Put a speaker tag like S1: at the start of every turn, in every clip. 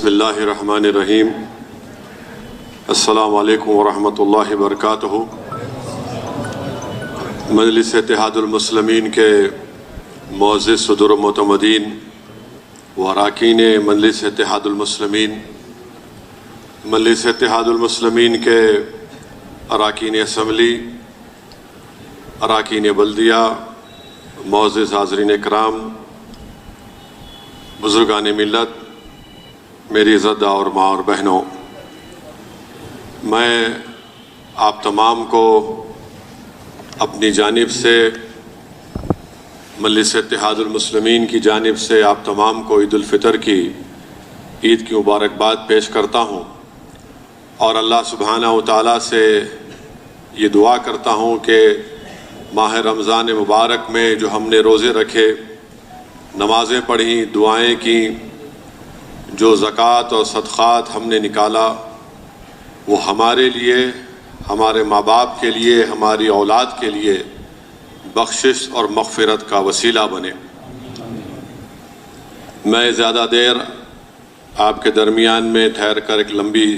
S1: بسم اللہ الرحمن الرحیم۔ السلام علیکم ورحمۃ اللہ وبرکاتہ۔ مجلس اتحاد المسلمین کے معزز صدور و معتمدین و اراکین مجلس اتحاد المسلمین، مجلس اتحاد المسلمین کے اراکین اسمبلی، اراکین بلدیہ، معزز حاضرین اکرام، بزرگان ملت، میری عزت اور ماں اور بہنوں، میں آپ تمام کو اپنی جانب سے، مجلس اتحاد المسلمین کی جانب سے آپ تمام کو عید الفطر کی عید کی مبارکباد پیش کرتا ہوں، اور اللہ سبحانہ و تعالیٰ سے یہ دعا کرتا ہوں کہ ماہ رمضان مبارک میں جو ہم نے روزے رکھے، نمازیں پڑھیں، دعائیں کیں، جو زکوٰۃ اور صدقات ہم نے نکالا، وہ ہمارے لیے، ہمارے ماں باپ کے لیے، ہماری اولاد کے لیے بخشش اور مغفرت کا وسیلہ بنے۔ میں زیادہ دیر آپ کے درمیان میں ٹھہر کر ایک لمبی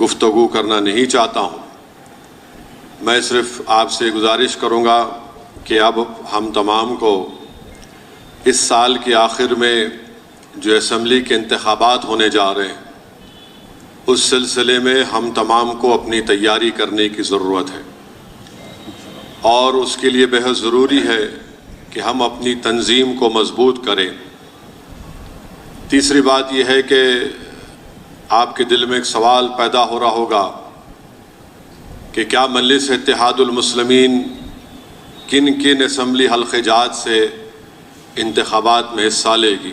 S1: گفتگو کرنا نہیں چاہتا ہوں۔ میں صرف آپ سے گزارش کروں گا کہ اب ہم تمام کو اس سال کے آخر میں جو اسمبلی کے انتخابات ہونے جا رہے ہیں، اس سلسلے میں ہم تمام کو اپنی تیاری کرنے کی ضرورت ہے، اور اس کے لیے بہت ضروری ہے کہ ہم اپنی تنظیم کو مضبوط کریں۔ تیسری بات یہ ہے کہ آپ کے دل میں ایک سوال پیدا ہو رہا ہوگا کہ کیا مجلس اتحاد المسلمین کن کن اسمبلی حلقہ جات سے انتخابات میں حصہ لے گی۔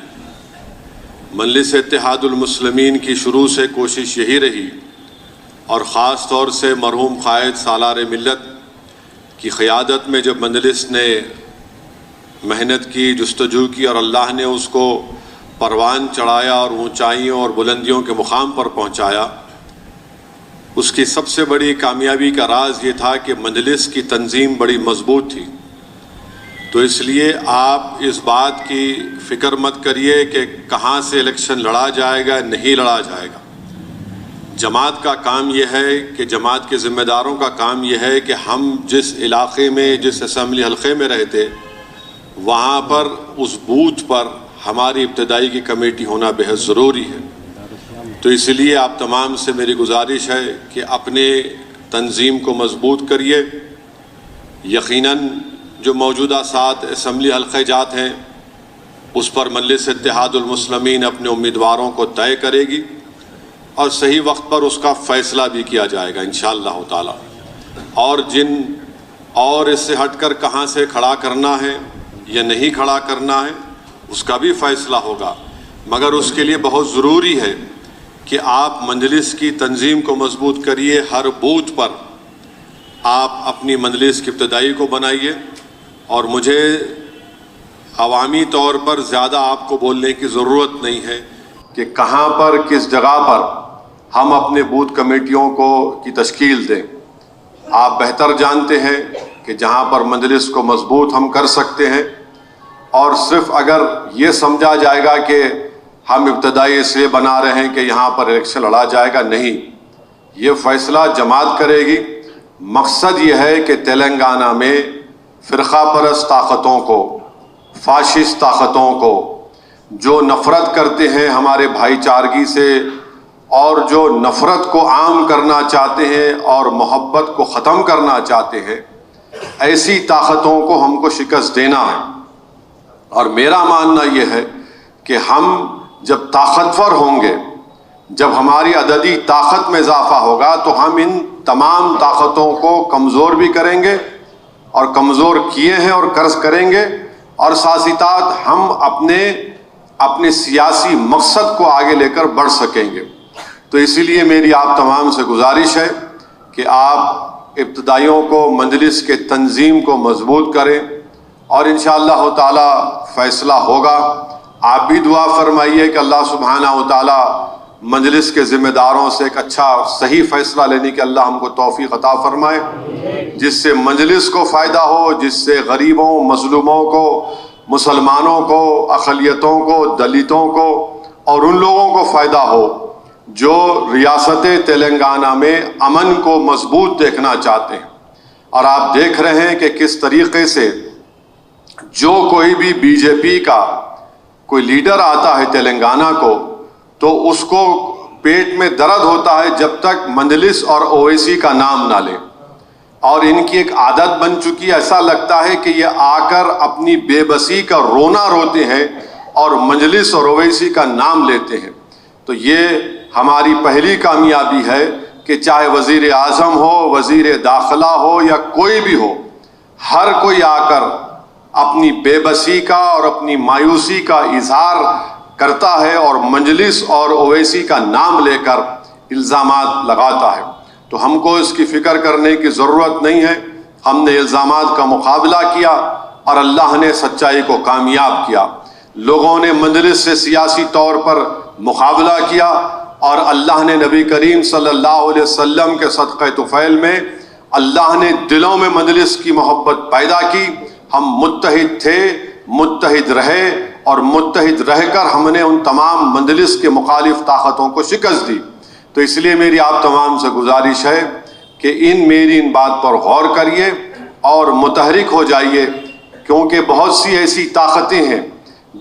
S1: مجلس اتحاد المسلمین کی شروع سے کوشش یہی رہی، اور خاص طور سے مرحوم قائد سالار ملت کی قیادت میں جب مجلس نے محنت کی، جستجو کی، اور اللہ نے اس کو پروان چڑھایا اور اونچائیوں اور بلندیوں کے مقام پر پہنچایا، اس کی سب سے بڑی کامیابی کا راز یہ تھا کہ مجلس کی تنظیم بڑی مضبوط تھی۔ تو اس لیے آپ اس بات کی فکر مت کریے کہ کہاں سے الیکشن لڑا جائے گا، نہیں لڑا جائے گا۔ جماعت کا کام یہ ہے کہ جماعت کے ذمہ داروں کا کام یہ ہے کہ ہم جس علاقے میں، جس اسمبلی حلقے میں رہتے، وہاں پر اس بوتھ پر ہماری ابتدائی کی کمیٹی ہونا بہت ضروری ہے۔ تو اس لیے آپ تمام سے میری گزارش ہے کہ اپنے تنظیم کو مضبوط کریے۔ یقیناً جو موجودہ 7 اسمبلی حلقہ جات ہیں، اس پر مجلس اتحاد المسلمین اپنے امیدواروں کو طے کرے گی، اور صحیح وقت پر اس کا فیصلہ بھی کیا جائے گا انشاءاللہ تعالی۔ اور اس سے ہٹ کر کہاں سے کھڑا کرنا ہے یا نہیں کھڑا کرنا ہے، اس کا بھی فیصلہ ہوگا، مگر اس کے لیے بہت ضروری ہے کہ آپ مجلس کی تنظیم کو مضبوط کریے۔ ہر بوتھ پر آپ اپنی مجلس کی ابتدائی کو بنائیے، اور مجھے عوامی طور پر زیادہ آپ کو بولنے کی ضرورت نہیں ہے کہ کہاں پر، کس جگہ پر ہم اپنے بوتھ کمیٹیوں کی تشکیل دیں۔ آپ بہتر جانتے ہیں کہ جہاں پر مجلس کو مضبوط ہم کر سکتے ہیں، اور صرف اگر یہ سمجھا جائے گا کہ ہم ابتدائی اس لیے بنا رہے ہیں کہ یہاں پر الیکشن لڑا جائے گا، نہیں، یہ فیصلہ جماعت کرے گی۔ مقصد یہ ہے کہ تلنگانہ میں فرقہ پرست طاقتوں کو، فاشسٹ طاقتوں کو، جو نفرت کرتے ہیں ہمارے بھائی چارگی سے، اور جو نفرت کو عام کرنا چاہتے ہیں اور محبت کو ختم کرنا چاہتے ہیں، ایسی طاقتوں کو ہم کو شکست دینا ہے۔ اور میرا ماننا یہ ہے کہ ہم جب طاقتور ہوں گے، جب ہماری عددی طاقت میں اضافہ ہوگا، تو ہم ان تمام طاقتوں کو کمزور بھی کریں گے، اور کمزور کیے ہیں اور قرض کریں گے، اور ساتھ ہی ساتھ ہم اپنے سیاسی مقصد کو آگے لے کر بڑھ سکیں گے۔ تو اسی لیے میری آپ تمام سے گزارش ہے کہ آپ ابتدائیوں کو، مجلس کے تنظیم کو مضبوط کریں، اور انشاءاللہ تعالی فیصلہ ہوگا۔ آپ بھی دعا فرمائیے کہ اللہ سبحانہ و تعالی مجلس کے ذمہ داروں سے ایک اچھا صحیح فیصلہ لینے کی اللہ ہم کو توفیق عطا فرمائے، جس سے مجلس کو فائدہ ہو، جس سے غریبوں، مظلوموں کو، مسلمانوں کو، اقلیتوں کو، دلتوں کو اور ان لوگوں کو فائدہ ہو جو ریاست تلنگانہ میں امن کو مضبوط دیکھنا چاہتے ہیں. اور آپ دیکھ رہے ہیں کہ کس طریقے سے جو کوئی بھی بی جے پی کا کوئی لیڈر آتا ہے تلنگانہ کو تو اس کو پیٹ میں درد ہوتا ہے جب تک مجلس اور اویسی کا نام نہ لے. اور ان کی ایک عادت بن چکی ہے, ایسا لگتا ہے کہ یہ آ کر اپنی بے بسی کا رونا روتے ہیں اور مجلس اور اویسی کا نام لیتے ہیں. تو یہ ہماری پہلی کامیابی ہے کہ چاہے وزیر اعظم ہو, وزیر داخلہ ہو یا کوئی بھی ہو, ہر کوئی آ کر اپنی بے بسی کا اور اپنی مایوسی کا اظہار کرتا ہے اور مجلس اور اویسی کا نام لے کر الزامات لگاتا ہے. تو ہم کو اس کی فکر کرنے کی ضرورت نہیں ہے. ہم نے الزامات کا مقابلہ کیا اور اللہ نے سچائی کو کامیاب کیا. لوگوں نے مجلس سے سیاسی طور پر مقابلہ کیا اور اللہ نے نبی کریم صلی اللہ علیہ وسلم کے صدقہ طفیل میں اللہ نے دلوں میں مجلس کی محبت پیدا کی. ہم متحد تھے, متحد رہے اور متحد رہ کر ہم نے ان تمام مجلس کے مخالف طاقتوں کو شکست دی. تو اس لیے میری آپ تمام سے گزارش ہے کہ میری ان بات پر غور کریے اور متحرک ہو جائیے, کیونکہ بہت سی ایسی طاقتیں ہیں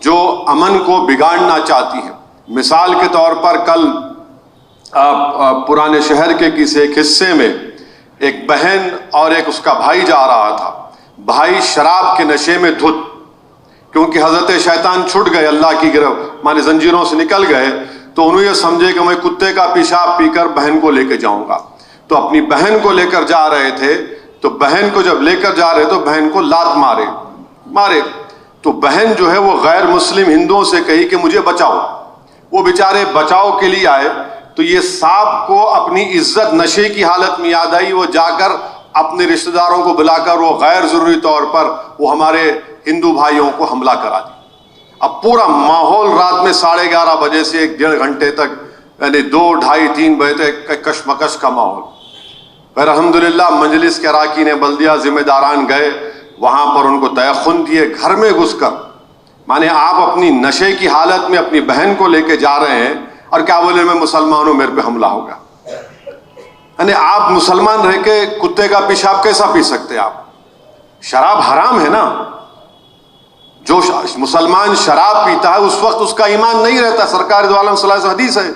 S1: جو امن کو بگاڑنا چاہتی ہیں. مثال کے طور پر کل پرانے شہر کے کسی ایک حصے میں ایک بہن اور ایک اس کا بھائی جا رہا تھا. بھائی شراب کے نشے میں دھت, کیونکہ حضرت شیطان چھٹ گئے, اللہ کی مانے زنجیروں سے نکل گئے, تو انہوں یہ سمجھے کہ میں کتے کا پیشاب پی کر بہن کو لے کے جاؤں گا. تو اپنی بہن کو لے کر جا رہے تھے, تو بہن کو جب لے کر جا رہے تو بہن کو لات مارے. تو بہن جو ہے وہ غیر مسلم ہندوؤں سے کہی کہ مجھے بچاؤ. وہ بیچارے بچاؤ کے لیے آئے تو یہ صاحب کو اپنی عزت نشے کی حالت میں یاد آئی. وہ جا کر اپنے رشتہ داروں کو بلا کر وہ غیر ضروری طور پر وہ ہمارے ہندو بھائیوں کو حملہ کرا دی. اب پورا ماحول رات میں 11:30 بجے سے 1.5 گھنٹے تک, یعنی 2, 2:30, 3 بجے تک کشمکش کا ماحول. پھر الحمدللہ مجلس کے اراکین بلدیہ ذمہ داران گئے, وہاں پر ان کو تیقن دیے, گھر میں گھس کر. مانے آپ اپنی نشے کی حالت میں اپنی بہن کو لے کے جا رہے ہیں اور کیا بولے میں مسلمان ہوں, میرے پہ حملہ ہوگا. یعنی آپ مسلمان رہ کے کتے کا پیشاب کیسا پی سکتے؟ آپ شراب حرام ہے نا. جو مسلمان شراب پیتا ہے اس وقت اس کا ایمان نہیں رہتا. سرکار دو عالم صلی اللہ علیہ وسلم حدیث ہے,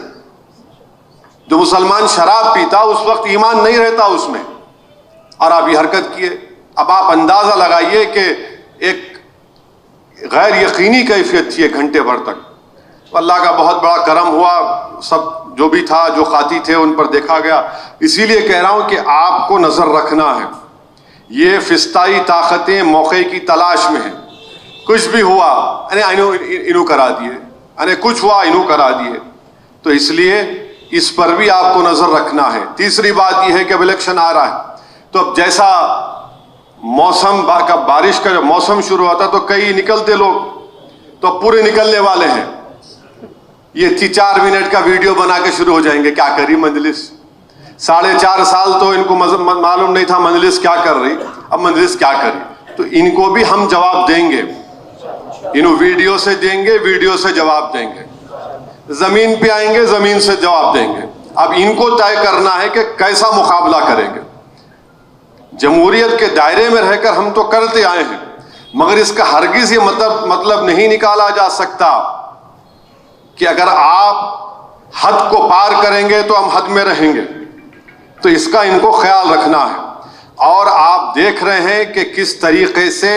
S1: جو مسلمان شراب پیتا اس وقت ایمان نہیں رہتا اس میں, اور آپ یہ حرکت کیے. اب آپ اندازہ لگائیے کہ ایک غیر یقینی کیفیت تھی 1 گھنٹے بھر تک. اللہ کا بہت بڑا کرم ہوا, سب جو بھی تھا جو خاطی تھے ان پر دیکھا گیا. اسی لیے کہہ رہا ہوں کہ آپ کو نظر رکھنا ہے. یہ فسطائی طاقتیں موقع کی تلاش میں ہیں. کچھ بھی ہوا انہوں کرا دیے, کچھ ہوا انہوں کرا دیے. تو اس لیے اس پر بھی آپ کو نظر رکھنا ہے. تیسری بات یہ ہے کہ اب الیکشن آ رہا ہے, تو اب جیسا موسم کا بارش کا جب موسم شروع ہوتا تو کئی نکلتے لوگ, تو اب پورے نکلنے والے ہیں. یہ 4 منٹ کا ویڈیو بنا کے شروع ہو جائیں گے. کیا کری مجلس؟ 4.5 سال تو ان کو معلوم نہیں تھا مجلس کیا کر رہی, اب مجلس کیا کری. تو ان کو بھی ہم جواب دیں گے, انہوں ویڈیو سے دیں گے, ویڈیو سے جواب دیں گے. زمین پہ آئیں گے, زمین سے جواب دیں گے. اب ان کو طے کرنا ہے کہ کیسا مقابلہ کریں گے. جمہوریت کے دائرے میں رہ کر ہم تو کرتے آئے ہیں, مگر اس کا ہرگز یہ مطلب نہیں نکالا جا سکتا کہ اگر آپ حد کو پار کریں گے تو ہم حد میں رہیں گے. تو اس کا ان کو خیال رکھنا ہے. اور آپ دیکھ رہے ہیں کہ کس طریقے سے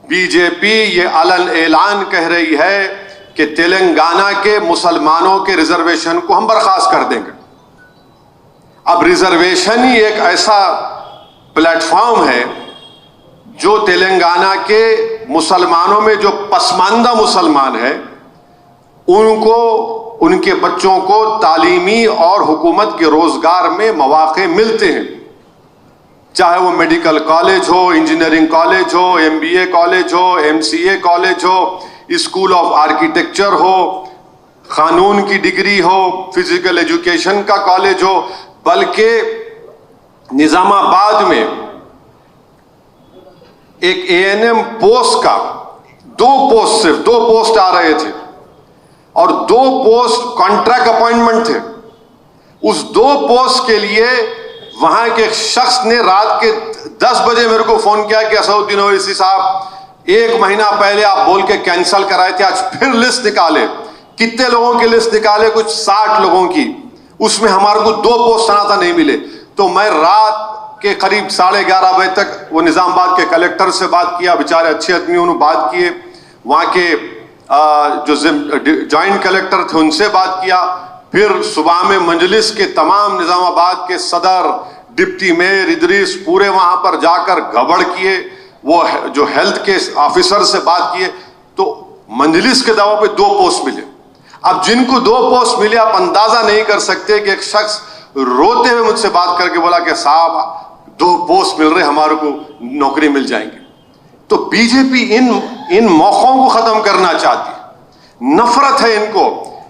S1: بی جے پی یہ علن اعلان کہہ رہی ہے کہ تلنگانہ کے مسلمانوں کے ریزرویشن کو ہم برخاست کر دیں گے. اب ریزرویشن ہی ایک ایسا پلیٹ فارم ہے جو تلنگانہ کے مسلمانوں میں جو پسماندہ مسلمان ہیں ان کو, ان کے بچوں کو تعلیمی اور حکومت کے روزگار میں مواقع ملتے ہیں. چاہے وہ میڈیکل کالج ہو, انجینئرنگ کالج ہو, MBA کالج ہو, MCA کالج ہو, اسکول آف آرکیٹیکچر ہو, قانون کی ڈگری ہو, فزیکل ایجوکیشن کا کالج ہو. بلکہ نظام آباد میں ایک ANM پوسٹ کا 2 پوسٹ آ رہے تھے. اور 2 پوسٹ کانٹریکٹ اپوائنٹمنٹ تھے. اس 2 پوسٹ کے لیے وہاں کے ایک شخص نے رات کے 10 بجے میرے کو فون کیا کہ اسد الدین اویسی صاحب 1 مہینہ پہلے آپ بول کے کینسل کرائے تھے, آج پھر لسٹ نکالے. کتنے لوگوں کی لسٹ نکالے؟ کچھ 60 لوگوں کی. اس میں ہمارے کو 2 پوسٹ سناتا نہیں ملے. تو میں رات کے قریب 11:30 بجے تک وہ نظام آباد کے کلیکٹر سے بات کیا, بیچارے اچھے آدمی, انہوں بات کیے. وہاں کے جو جوائنٹ کلیکٹر تھے ان سے بات کیا. پھر صبح میں مجلس کے تمام نظام آباد کے صدر, ڈپٹی میئر ادریس پورے وہاں پر جا کر گھبڑ کیے. وہ جو ہیلتھ کے آفیسر سے بات کیے تو مجلس کے دعوے پہ 2 پوسٹ ملے. اب جن کو 2 پوسٹ ملے آپ اندازہ نہیں کر سکتے کہ ایک شخص روتے ہوئے مجھ سے بات کر کے بولا کہ صاحب 2 پوسٹ مل رہے, ہمارے کو نوکری مل جائیں گے. تو بی جے پی ان موقعوں کو ختم کرنا چاہتی ہے. نفرت ہے ان کو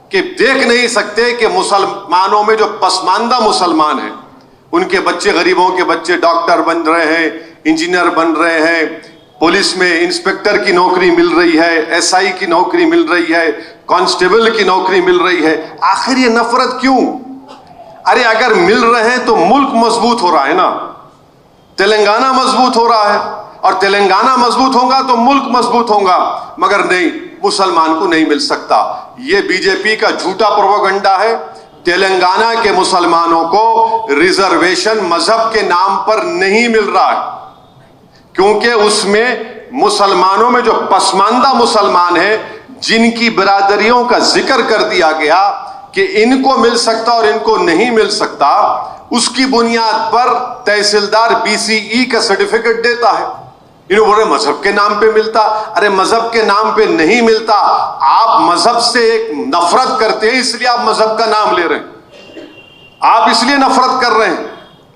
S1: کہ دیکھ نہیں سکتے کہ مسلمانوں میں جو پسماندہ مسلمان ہیں ان کے بچے, غریبوں کے بچے ڈاکٹر بن رہے ہیں, انجینئر بن رہے ہیں, پولیس میں انسپیکٹر کی نوکری مل رہی ہے, ایس آئی کی نوکری مل رہی ہے, کانسٹیبل کی نوکری مل رہی ہے. آخر یہ نفرت کیوں؟ ارے اگر مل رہے ہیں تو ملک مضبوط ہو رہا ہے نا, تلنگانہ مضبوط ہو رہا ہے, اور تلنگانہ مضبوط ہوگا تو ملک مضبوط ہوگا. مگر نہیں, مسلمان کو نہیں مل سکتا. یہ بی جے پی کا جھوٹا پروپیگنڈا ہے. تلنگانہ کے مسلمانوں کو ریزرویشن مذہب کے نام پر نہیں مل رہا ہے, کیونکہ اس میں مسلمانوں میں جو پسماندہ مسلمان ہیں جن کی برادریوں کا ذکر کر دیا گیا کہ ان کو مل سکتا اور ان کو نہیں مل سکتا, اس کی بنیاد پر تحصیلدار BCE کا سرٹیفکیٹ دیتا ہے. انہوں بولے مذہب کے نام پہ ملتا. ارے مذہب کے نام پہ نہیں ملتا, آپ مذہب سے ایک نفرت کرتے ہیں اس لیے آپ مذہب کا نام لے رہے ہیں. آپ اس لیے نفرت کر رہے ہیں,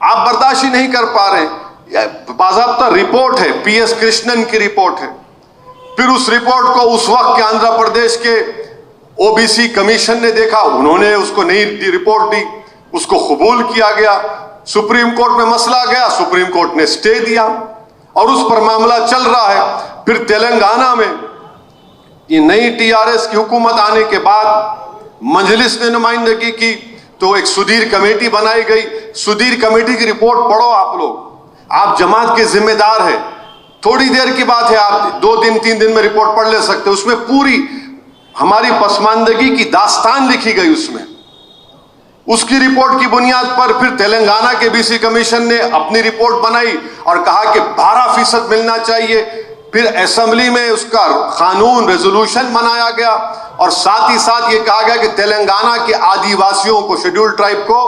S1: آپ برداشت ہی نہیں کر پا رہے ہیں. باضابطہ رپورٹ ہے, PS کرشنن کی رپورٹ ہے. پھر اس رپورٹ کو اس وقت کے آندھرا پردیش کے OBC کمیشن نے دیکھا, انہوں نے اس کو نئی رپورٹ دی, اس کو قبول کیا گیا. سپریم کورٹ میں مسئلہ گیا, سپریم کورٹ نے سٹے دیا اور اس پر معاملہ چل رہا ہے. پھر تلنگانہ میں یہ نئی TRS کی حکومت آنے کے بعد مجلس نے نمائندگی کی تو ایک سدھیر کمیٹی بنائی گئی. سدھیر کمیٹی کی رپورٹ پڑھو آپ لوگ, آپ جماعت کے ذمہ دار ہیں. تھوڑی دیر کی بات ہے, آپ 2 دن 3 دن میں رپورٹ پڑھ لے سکتے. اس میں پوری ہماری پسماندگی کی داستان لکھی گئی. اس کی رپورٹ کی بنیاد پر پھر تلنگانہ کے BC کمیشن نے اپنی رپورٹ بنائی اور کہا کہ 12% ملنا چاہیے. پھر اسمبلی میں اس کا قانون ریزولوشن بنایا گیا اور ساتھ ہی ساتھ یہ کہا گیا کہ تلنگانہ کے آدیواسیوں کو, شیڈول ٹرائب کو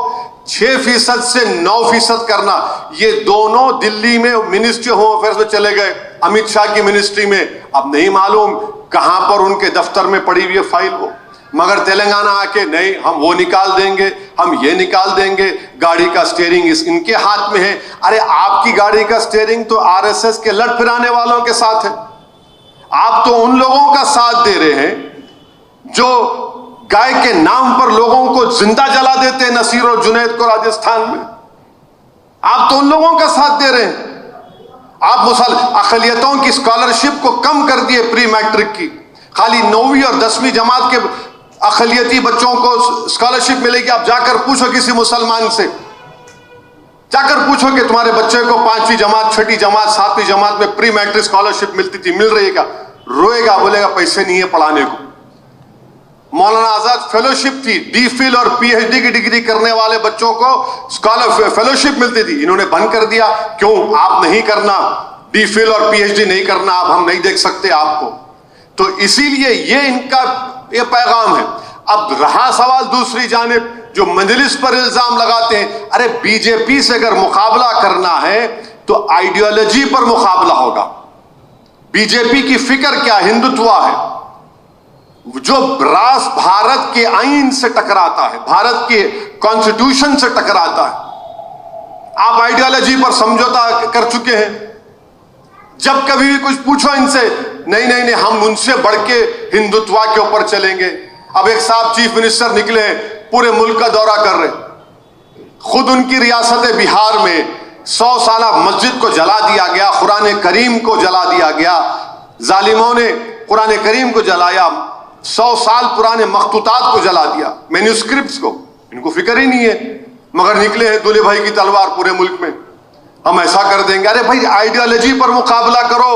S1: 6% سے 9% کرنا. یہ دونوں دلی میں منسٹری ہوم افیئرز میں چلے گئے, امت شاہ کی منسٹری میں. اب نہیں معلوم کہاں پر ان کے دفتر میں پڑی ہوئی فائل ہو, مگر تلنگانہ آ کے نہیں ہم وہ نکال دیں گے, ہم یہ نکال دیں گے, گاڑی کا سٹیئرنگ ان کے ہاتھ میں ہے. ارے آپ کی گاڑی کا سٹیئرنگ تو RSS کے لٹ پھرانے والوں کے ساتھ ہے. آپ تو ان لوگوں کا ساتھ دے رہے ہیں جو گائے کے نام پر لوگوں کو زندہ جلا دیتے ہیں, نصیر اور جنید کو راجستھان میں. آپ تو ان لوگوں کا ساتھ دے رہے ہیں. آپ اقلیتوں کی اسکالرشپ کو کم کر دیے, پری میٹرک کی, خالی 9ویں اور 10ویں جماعت کے اقلیتی بچوں کو اسکالرشپ ملے گی. آپ جا کر پوچھو کسی مسلمان سے, جا کر پوچھو کہ تمہارے بچے کو 5ویں جماعت, 6ٹھی جماعت, 7ویں جماعت میں پری میٹرک اسکالرشپ ملتی تھی, مل رہی ہے کیا؟ روئے گا, بولے گا پیسے نہیں ہے پڑھانے کو. مولانا آزاد فیلوشپ تھی, DPhil اور PhD کی ڈگری کرنے والے بچوں کو فیلوشپ ملتی تھی, انہوں نے بند کر دیا. کیوں؟ آپ نہیں کرنا, DPhil اور PhD نہیں کرنا, آپ ہم نہیں دیکھ سکتے آپ کو. تو اسی لیے یہ ان کا یہ پیغام ہے. اب رہا سوال دوسری جانب جو مجلس پر الزام لگاتے ہیں, ارے بی جے پی سے اگر مقابلہ کرنا ہے تو آئیڈیالوجی پر مقابلہ ہوگا. بی جے پی کی فکر کیا؟ ہندوتوا ہے, جو راس بھارت کے آئین سے ٹکراتا ہے, بھارت کے کانسٹیٹیوشن سے ٹکراتا ہے. آپ آئیڈیالوجی پر سمجھوتا کر چکے ہیں. جب کبھی بھی کچھ پوچھو ان سے, نہیں ہم ان سے بڑھ کے ہندوتوا کے اوپر چلیں گے. اب ایک صاحب چیف منسٹر نکلے ہیں, پورے ملک کا دورہ کر رہے, خود ان کی ریاست بہار میں 100 سالہ مسجد کو جلا دیا گیا, قرآن کریم کو جلا دیا گیا, ظالموں نے قرآن کریم کو جلایا,
S2: 100 سال پرانے مخطوطات کو جلا دیا, مینوسکرپٹس کو. ان کو فکر ہی نہیں ہے, مگر نکلے ہیں دولے بھائی کی تلوار پورے ملک میں, ہم ایسا کر دیں گے. ارے بھائی آئیڈیالوجی پر مقابلہ کرو,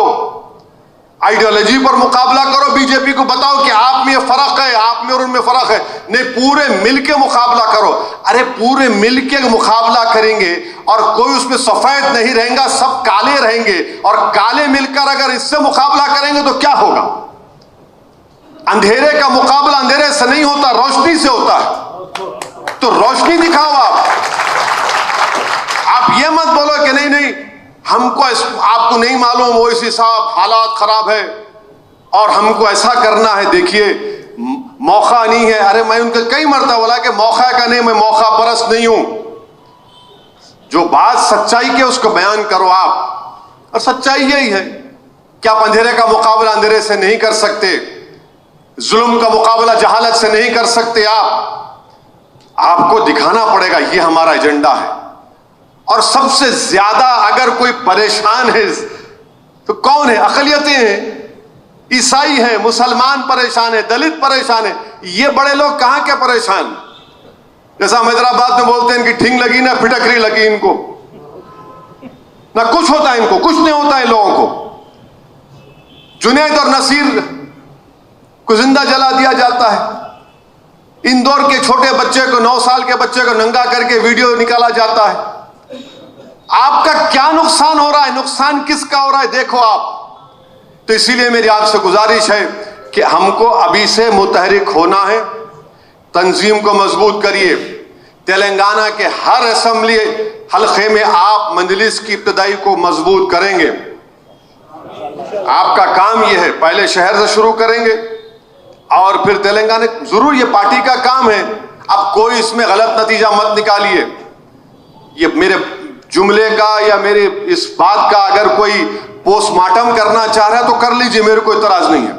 S2: آئیڈیالوجی پر مقابلہ کرو. بی جے پی کو بتاؤ کہ آپ میں یہ فرق ہے, آپ میں اور ان میں فرق ہے. نہیں, پورے مل کے مقابلہ کرو. ارے پورے مل کے مقابلہ کریں گے اور کوئی اس میں سفید نہیں رہیں گا, سب کالے رہیں گے, اور کالے مل کر اگر اس سے مقابلہ کریں گے تو کیا ہوگا؟ اندھیرے کا مقابلہ اندھیرے سے نہیں ہوتا, روشنی سے ہوتا ہے. تو روشنی دکھاؤ. آپ یہ مت بولو کہ نہیں ہم کو, آپ کو نہیں معلوم اویسی صاحب حالات خراب ہے اور ہم کو ایسا کرنا ہے. دیکھیے موقع نہیں ہے. ارے میں ان کو کئی مرتبہ بولا کہ موقع کا نہیں, میں موقع پرست نہیں ہوں. جو بات سچائی کے اس کو بیان کرو آپ, اور سچائی یہی ہے کہ آپ اندھیرے کا مقابلہ اندھیرے سے نہیں کر سکتے, ظلم کا مقابلہ جہالت سے نہیں کر سکتے. آپ کو دکھانا پڑے گا یہ ہمارا ایجنڈا ہے. اور سب سے زیادہ اگر کوئی پریشان ہے تو کون ہے؟ اقلیتیں ہیں, عیسائی ہیں, مسلمان پریشان ہیں, دلت پریشان ہیں. یہ بڑے لوگ کہاں کے پریشان؟ جیسا ہم حیدرآباد میں بولتے ہیں ان کی ٹھنگ لگی نہ پھٹکری لگی, ان کو نہ کچھ ہوتا ہے, ان کو کچھ نہیں ہوتا ہے لوگوں کو. جنید اور نصیر کو زندہ جلا دیا جاتا ہے. اندور کے چھوٹے بچے کو, 9 سال کے بچے کو ننگا کر کے ویڈیو نکالا جاتا ہے. آپ کا کیا نقصان ہو رہا ہے؟ نقصان کس کا ہو رہا ہے دیکھو آپ. تو اسی لیے میری آپ سے گزارش ہے کہ ہم کو ابھی سے متحرک ہونا ہے. تنظیم کو مضبوط کریے. تلنگانہ کے ہر اسمبلی حلقے میں آپ مجلس کی ابتدائی کو مضبوط کریں گے. آپ کا کام یہ ہے, پہلے شہر سے شروع کریں گے اور پھر تلنگانہ. ضرور یہ پارٹی کا کام ہے, اب کوئی اس میں غلط نتیجہ مت نکالیے. یہ میرے جملے کا یا میرے اس بات کا اگر کوئی پوسٹ مارٹم کرنا چاہ رہا ہے تو کر لیجئے, میرے کو اعتراض نہیں ہے.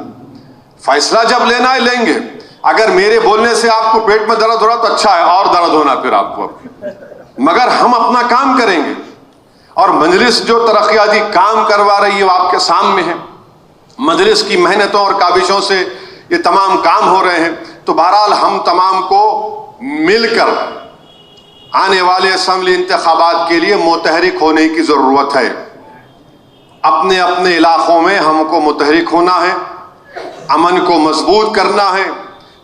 S2: فیصلہ جب لینا ہے لیں گے. اگر میرے بولنے سے آپ کو پیٹ میں درد ہو رہا تو اچھا ہے, اور درد ہونا پھر آپ کو, مگر ہم اپنا کام کریں گے. اور مجلس جو ترقیاتی کام کروا رہی ہے وہ آپ کے سامنے ہے. مجلس کی محنتوں اور کاوشوں سے یہ تمام کام ہو رہے ہیں. تو بہرحال ہم تمام کو مل کر آنے والے اسمبلی انتخابات کے لیے متحرک ہونے کی ضرورت ہے. اپنے اپنے علاقوں میں ہم کو متحرک ہونا ہے, امن کو مضبوط کرنا ہے,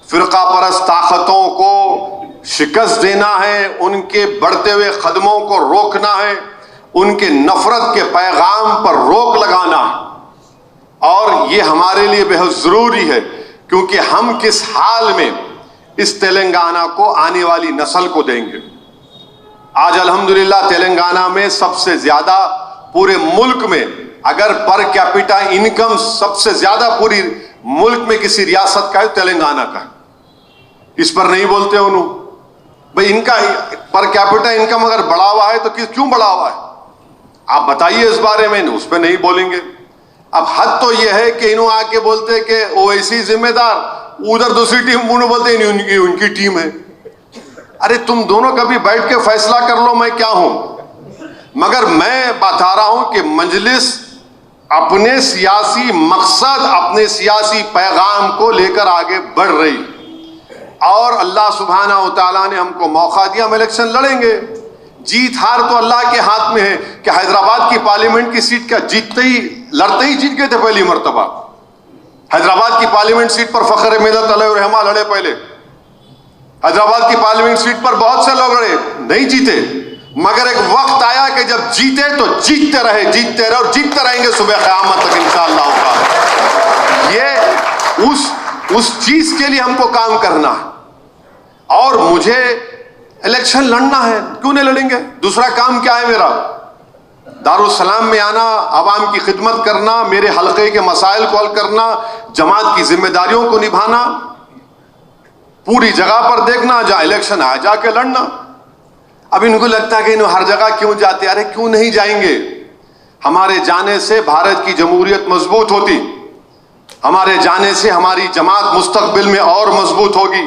S2: فرقہ پرست طاقتوں کو شکست دینا ہے, ان کے بڑھتے ہوئے قدموں کو روکنا ہے, ان کے نفرت کے پیغام پر روک لگانا ہے. اور یہ ہمارے لیے بہت ضروری ہے کیونکہ ہم کس حال میں اس تلنگانہ کو آنے والی نسل کو دیں گے. آج الحمدللہ تلنگانہ میں سب سے زیادہ پورے ملک میں, اگر پر کیپٹا انکم سب سے زیادہ پوری ملک میں کسی ریاست کا ہے تلنگانہ کا ہے. اس پر نہیں بولتے انہوں بھئی ان کا پر کیپٹا انکم اگر بڑھا ہوا ہے تو کیوں بڑھا ہوا ہے آپ بتائیے اس بارے میں. اس پہ نہیں بولیں گے. اب حد تو یہ ہے کہ انہوں آ کے بولتے کہ اویسی ذمہ دار, ادھر دوسری ٹیم انہوں بولتے ہیں ان کی ٹیم ہے. ارے تم دونوں کبھی بیٹھ کے فیصلہ کر لو میں کیا ہوں. مگر میں بتا رہا ہوں کہ مجلس اپنے سیاسی مقصد, اپنے سیاسی پیغام کو لے کر آگے بڑھ رہی, اور اللہ سبحانہ و تعالیٰ نے ہم کو موقع دیا, ہم الیکشن لڑیں گے. جیت ہار تو اللہ کے ہاتھ میں ہے. کہ حیدرآباد کی پارلیمنٹ کی سیٹ کا لڑتے ہی جیت گئے تھے پہلی مرتبہ. حیدرآباد کی پارلیمنٹ سیٹ پر فخر ملت علیہ الرحمہ لڑے پہلے. حیدرآباد کی پارلیمنٹ سیٹ پر بہت سے لوگ لڑے, نہیں جیتے. مگر ایک وقت آیا کہ جب جیتے تو جیتتے رہے اور جیتتے رہیں گے صبح قیامت تک انشاءاللہ تعالی. یہ اس چیز کے لیے ہم کو کام کرنا ہے. اور مجھے الیکشن لڑنا ہے, کیوں نہیں لڑیں گے؟ دوسرا کام کیا ہے میرا؟ دارالسلام میں آنا, عوام کی خدمت کرنا, میرے حلقے کے مسائل کو حل کرنا, جماعت کی ذمہ داریوں کو نبھانا, پوری جگہ پر دیکھنا, جہاں الیکشن آیا جا کے لڑنا. اب ان کو لگتا ہے کہ انہوں ہر جگہ کیوں جاتے؟ ارے کیوں نہیں جائیں گے؟ ہمارے جانے سے بھارت کی جمہوریت مضبوط ہوتی, ہمارے جانے سے ہماری جماعت مستقبل میں اور مضبوط ہوگی.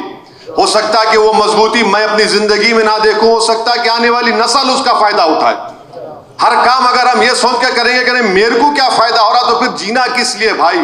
S2: ہو سکتا ہے کہ وہ مضبوطی میں اپنی زندگی میں نہ دیکھوں, ہو سکتا ہے کہ آنے والی نسل اس کا فائدہ اٹھائے. ہر کام اگر ہم یہ سوچ کے کریں گے کہ میرے کو کیا فائدہ ہو رہا تو پھر جینا کس لیے بھائی؟